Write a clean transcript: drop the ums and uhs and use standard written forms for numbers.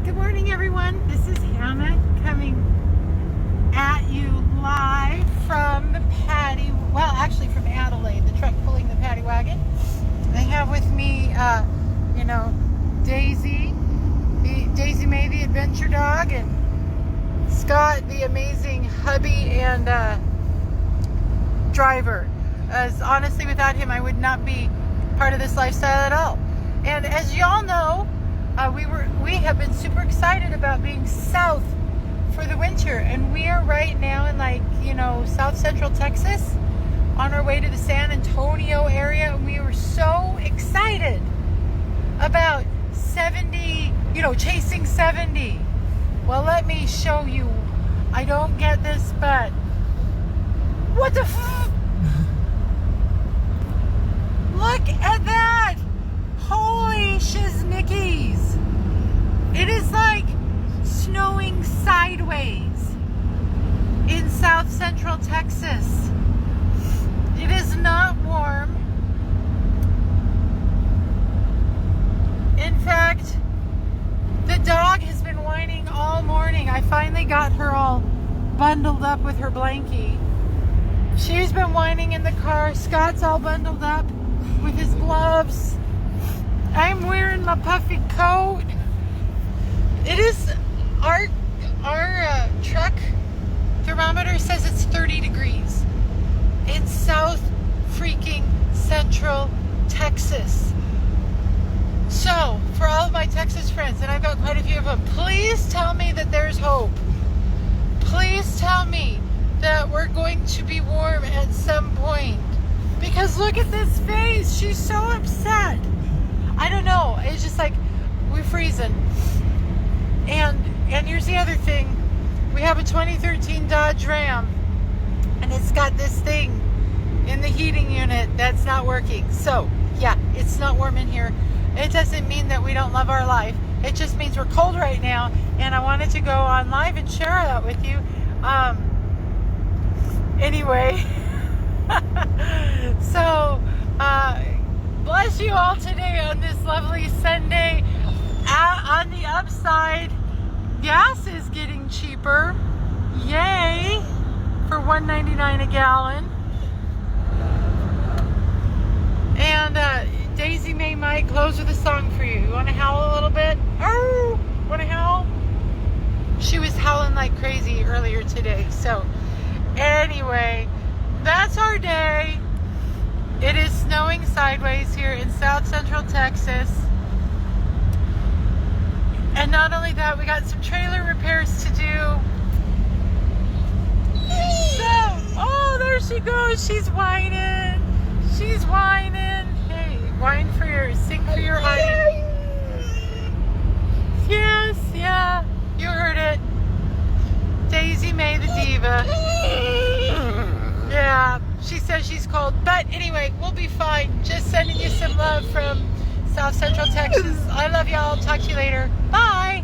Good morning, everyone. This is Hannah coming at you live from the from Adelaide, the truck pulling the Patty Wagon. I have with me, Daisy May, the adventure dog, and Scott, the amazing hubby and driver. As honestly, without him, I would not be part of this lifestyle at all. And as y'all know, we have been super excited about being south for the winter, and we are right now in South Central Texas on our way to the San Antonio area, and we were so excited about 70, chasing 70. Well, let me show you. I don't get this, but what the look at that! Holy shiznickies! It is like snowing sideways in South Central Texas. It is not warm. In fact, the dog has been whining all morning. I finally got her all bundled up with her blankie. She's been whining in the car. Scott's all bundled up with his gloves. I'm wearing my puffy coat. It is our truck thermometer says it's 30 degrees in South freaking Central Texas. So, for all of my Texas friends, and I've got quite a few of them, please tell me that there's hope. Please tell me that we're going to be warm at some point. Because look at this face. She's so upset. I don't know. It's just like we're freezing. And here's the other thing. We have a 2013 Dodge Ram, and it's got this thing in the heating unit that's not working. So, yeah, it's not warm in here. It doesn't mean that we don't love our life. It just means we're cold right now, and I wanted to go on live and share that with you. Anyway, so bless you all today on this lovely Sunday. On the upside, gas is getting cheaper. Yay! For $1.99 a gallon. And Daisy May might close with a song for you. You want to howl a little bit? Oh, want to howl? She was howling like crazy earlier today. So, anyway, that's our day. It is snowing sideways here in South Central Texas. And not only that, we got some trailer repairs to do. So, oh, there she goes. She's whining. She's whining. Hey, sing for your honey. Yes, yeah, you heard it. Daisy May the diva. Yeah, she says she's cold. But anyway, we'll be fine. Just sending you some love from South Central Texas. I love y'all. Talk to you later. Bye.